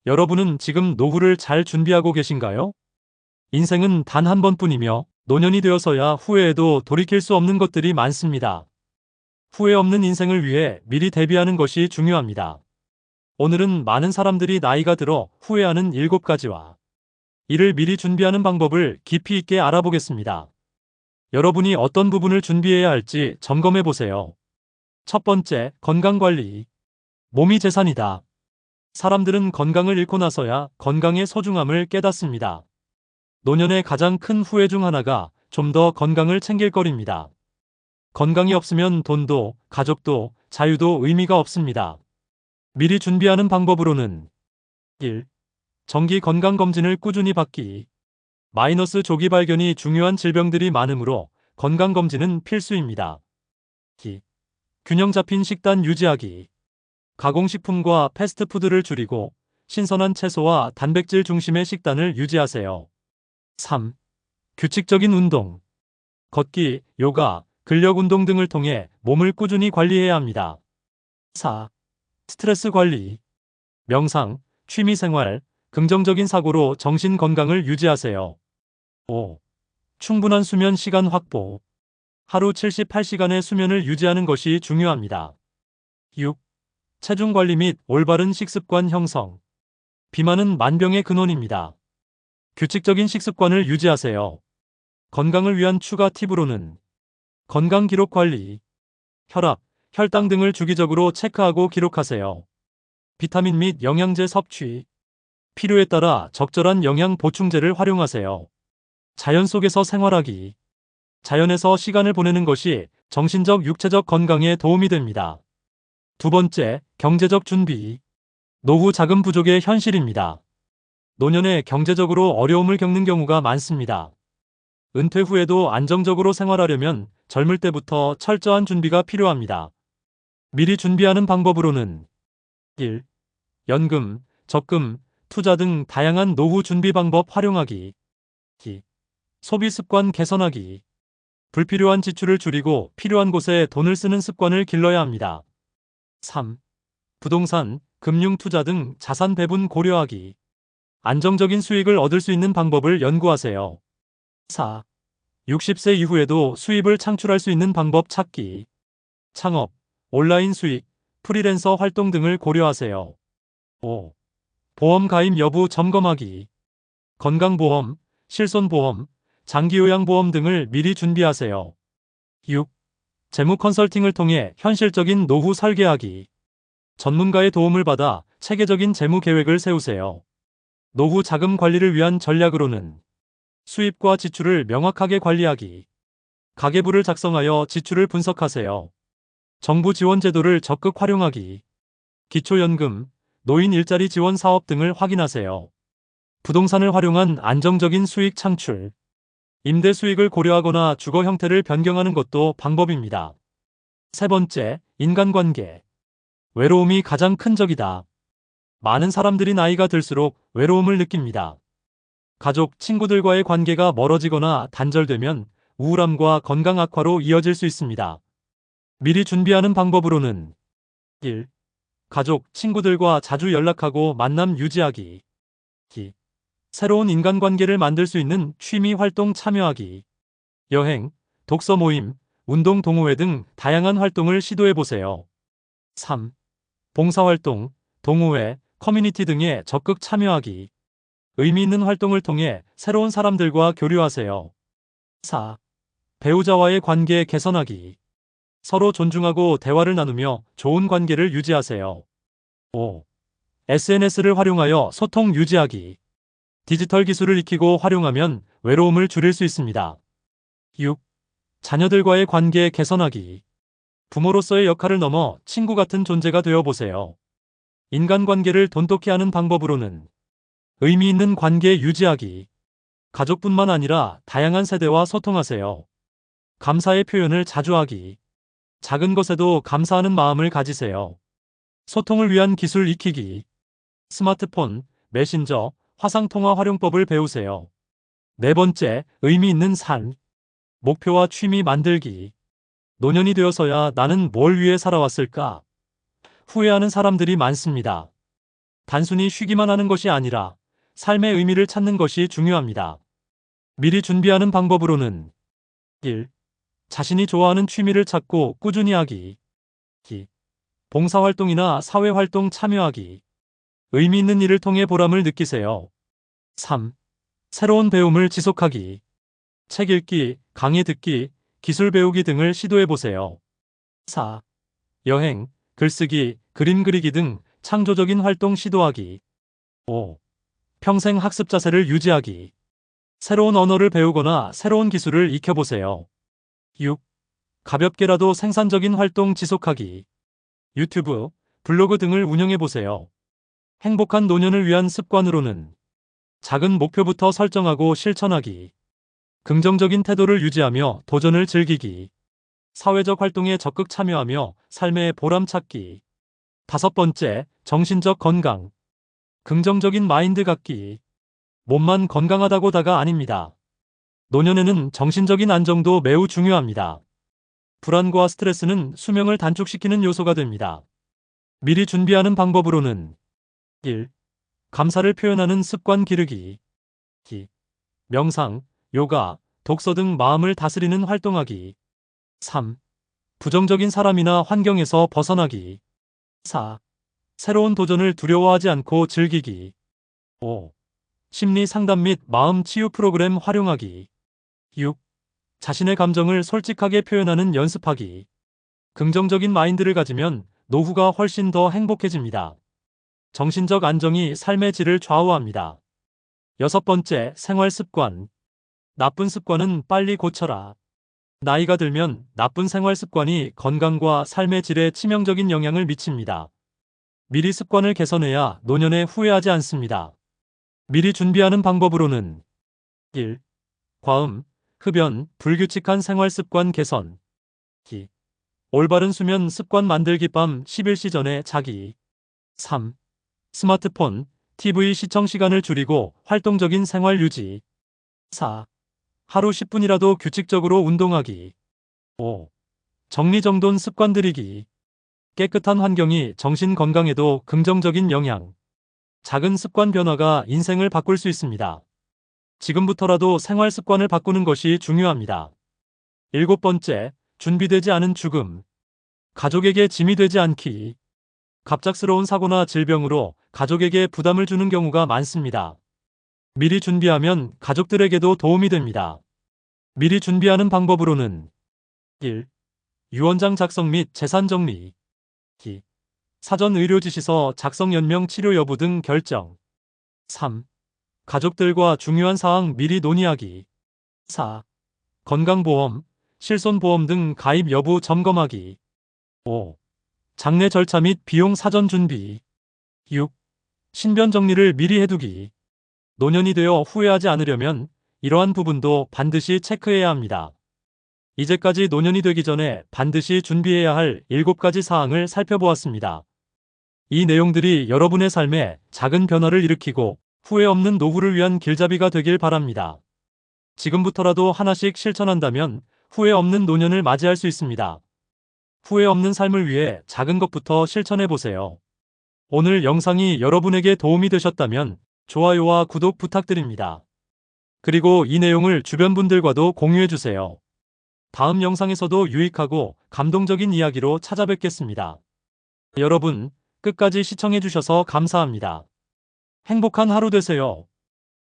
여러분은 지금 노후를 잘 준비하고 계신가요? 인생은 단 한 번뿐이며 노년이 되어서야 후회해도 돌이킬 수 없는 것들이 많습니다. 후회 없는 인생을 위해 미리 대비하는 것이 중요합니다. 오늘은 많은 사람들이 나이가 들어 후회하는 7가지와 이를 미리 준비하는 방법을 깊이 있게 알아보겠습니다. 여러분이 어떤 부분을 준비해야 할지 점검해 보세요. 첫 번째, 건강관리. 몸이 재산이다. 사람들은 건강을 잃고 나서야 건강의 소중함을 깨닫습니다. 노년의 가장 큰 후회 중 하나가 좀 더 건강을 챙길 거리입니다. 건강이 없으면 돈도, 가족도, 자유도 의미가 없습니다. 미리 준비하는 방법으로는 1. 정기 건강검진을 꾸준히 받기. 마이너스 조기 발견이 중요한 질병들이 많으므로 건강검진은 필수입니다. 2. 균형 잡힌 식단 유지하기. 가공식품과 패스트푸드를 줄이고 신선한 채소와 단백질 중심의 식단을 유지하세요. 3. 규칙적인 운동. 걷기, 요가, 근력 운동 등을 통해 몸을 꾸준히 관리해야 합니다. 4. 스트레스 관리. 명상, 취미생활, 긍정적인 사고로 정신 건강을 유지하세요. 5. 충분한 수면 시간 확보. 하루 78시간의 수면을 유지하는 것이 중요합니다. 6. 체중 관리 및 올바른 식습관 형성. 비만은 만병의 근원입니다. 규칙적인 식습관을 유지하세요. 건강을 위한 추가 팁으로는 건강 기록 관리, 혈압, 혈당 등을 주기적으로 체크하고 기록하세요. 비타민 및 영양제 섭취, 필요에 따라 적절한 영양 보충제를 활용하세요. 자연 속에서 생활하기. 자연에서 시간을 보내는 것이 정신적, 육체적 건강에 도움이 됩니다. 두 번째, 경제적 준비. 노후 자금 부족의 현실입니다. 노년에 경제적으로 어려움을 겪는 경우가 많습니다. 은퇴 후에도 안정적으로 생활하려면 젊을 때부터 철저한 준비가 필요합니다. 미리 준비하는 방법으로는 1. 연금, 적금, 투자 등 다양한 노후 준비 방법 활용하기. 2. 소비 습관 개선하기. 불필요한 지출을 줄이고 필요한 곳에 돈을 쓰는 습관을 길러야 합니다. 3. 부동산, 금융 투자 등 자산 배분 고려하기. 안정적인 수익을 얻을 수 있는 방법을 연구하세요. 4. 60세 이후에도 수입을 창출할 수 있는 방법 찾기. 창업, 온라인 수익, 프리랜서 활동 등을 고려하세요. 5. 보험 가입 여부 점검하기. 건강보험, 실손보험, 장기요양보험 등을 미리 준비하세요. 6. 재무 컨설팅을 통해 현실적인 노후 설계하기. 전문가의 도움을 받아 체계적인 재무 계획을 세우세요. 노후 자금 관리를 위한 전략으로는 수입과 지출을 명확하게 관리하기. 가계부를 작성하여 지출을 분석하세요. 정부 지원 제도를 적극 활용하기. 기초연금, 노인 일자리 지원 사업 등을 확인하세요. 부동산을 활용한 안정적인 수익 창출. 임대 수익을 고려하거나 주거 형태를 변경하는 것도 방법입니다. 세 번째, 인간관계. 외로움이 가장 큰 적이다. 많은 사람들이 나이가 들수록 외로움을 느낍니다. 가족, 친구들과의 관계가 멀어지거나 단절되면 우울함과 건강 악화로 이어질 수 있습니다. 미리 준비하는 방법으로는 1. 가족, 친구들과 자주 연락하고 만남 유지하기. 2. 새로운 인간관계를 만들 수 있는 취미 활동 참여하기. 여행, 독서 모임, 운동 동호회 등 다양한 활동을 시도해보세요. 3. 봉사활동, 동호회, 커뮤니티 등에 적극 참여하기. 의미 있는 활동을 통해 새로운 사람들과 교류하세요. 4. 배우자와의 관계 개선하기. 서로 존중하고 대화를 나누며 좋은 관계를 유지하세요. 5. SNS를 활용하여 소통 유지하기. 디지털 기술을 익히고 활용하면 외로움을 줄일 수 있습니다. 6. 자녀들과의 관계 개선하기. 부모로서의 역할을 넘어 친구 같은 존재가 되어보세요. 인간관계를 돈독히 하는 방법으로는 의미 있는 관계 유지하기. 가족뿐만 아니라 다양한 세대와 소통하세요. 감사의 표현을 자주 하기. 작은 것에도 감사하는 마음을 가지세요. 소통을 위한 기술 익히기. 스마트폰, 메신저, 화상통화 활용법을 배우세요. 네 번째, 의미 있는 삶. 목표와 취미 만들기. 노년이 되어서야 나는 뭘 위해 살아왔을까? 후회하는 사람들이 많습니다. 단순히 쉬기만 하는 것이 아니라 삶의 의미를 찾는 것이 중요합니다. 미리 준비하는 방법으로는 1. 자신이 좋아하는 취미를 찾고 꾸준히 하기. 2. 봉사활동이나 사회활동 참여하기. 의미 있는 일을 통해 보람을 느끼세요. 3. 새로운 배움을 지속하기. 책 읽기, 강의 듣기, 기술 배우기 등을 시도해보세요. 4. 여행, 글쓰기, 그림 그리기 등 창조적인 활동 시도하기. 5. 평생 학습 자세를 유지하기. 새로운 언어를 배우거나 새로운 기술을 익혀보세요. 6. 가볍게라도 생산적인 활동 지속하기. 유튜브, 블로그 등을 운영해보세요. 행복한 노년을 위한 습관으로는 작은 목표부터 설정하고 실천하기. 긍정적인 태도를 유지하며 도전을 즐기기. 사회적 활동에 적극 참여하며 삶의 보람 찾기. 5번째, 정신적 건강. 긍정적인 마인드 갖기. 몸만 건강하다고 다가 아닙니다. 노년에는 정신적인 안정도 매우 중요합니다. 불안과 스트레스는 수명을 단축시키는 요소가 됩니다. 미리 준비하는 방법으로는 1. 감사를 표현하는 습관 기르기. 2. 명상, 요가, 독서 등 마음을 다스리는 활동하기. 3. 부정적인 사람이나 환경에서 벗어나기. 4. 새로운 도전을 두려워하지 않고 즐기기. 5. 심리 상담 및 마음 치유 프로그램 활용하기. 6. 자신의 감정을 솔직하게 표현하는 연습하기. 긍정적인 마인드를 가지면 노후가 훨씬 더 행복해집니다. 정신적 안정이 삶의 질을 좌우합니다. 6번째, 생활 습관. 나쁜 습관은 빨리 고쳐라. 나이가 들면 나쁜 생활 습관이 건강과 삶의 질에 치명적인 영향을 미칩니다. 미리 습관을 개선해야 노년에 후회하지 않습니다. 미리 준비하는 방법으로는 1. 과음, 흡연, 불규칙한 생활 습관 개선. 2. 올바른 수면 습관 만들기 밤 11시 전에 자기. 3. 스마트폰, TV 시청 시간을 줄이고 활동적인 생활 유지. 4. 하루 10분이라도 규칙적으로 운동하기. 5. 정리정돈 습관 들이기. 깨끗한 환경이 정신 건강에도 긍정적인 영향. 작은 습관 변화가 인생을 바꿀 수 있습니다. 지금부터라도 생활 습관을 바꾸는 것이 중요합니다. 7번째, 준비되지 않은 죽음. 가족에게 짐이 되지 않기. 갑작스러운 사고나 질병으로 가족에게 부담을 주는 경우가 많습니다. 미리 준비하면 가족들에게도 도움이 됩니다. 미리 준비하는 방법으로는 1. 유언장 작성 및 재산 정리. 2. 사전 의료 지시서 작성 연명 치료 여부 등 결정. 3. 가족들과 중요한 사항 미리 논의하기. 4. 건강보험, 실손보험 등 가입 여부 점검하기. 5. 장례 절차 및 비용 사전 준비. 6. 신변 정리를 미리 해두기. 노년이 되어 후회하지 않으려면 이러한 부분도 반드시 체크해야 합니다. 이제까지 노년이 되기 전에 반드시 준비해야 할 7가지 사항을 살펴보았습니다. 이 내용들이 여러분의 삶에 작은 변화를 일으키고 후회 없는 노후를 위한 길잡이가 되길 바랍니다. 지금부터라도 하나씩 실천한다면 후회 없는 노년을 맞이할 수 있습니다. 후회 없는 삶을 위해 작은 것부터 실천해보세요. 오늘 영상이 여러분에게 도움이 되셨다면 좋아요와 구독 부탁드립니다. 그리고 이 내용을 주변 분들과도 공유해주세요. 다음 영상에서도 유익하고 감동적인 이야기로 찾아뵙겠습니다. 여러분, 끝까지 시청해주셔서 감사합니다. 행복한 하루 되세요.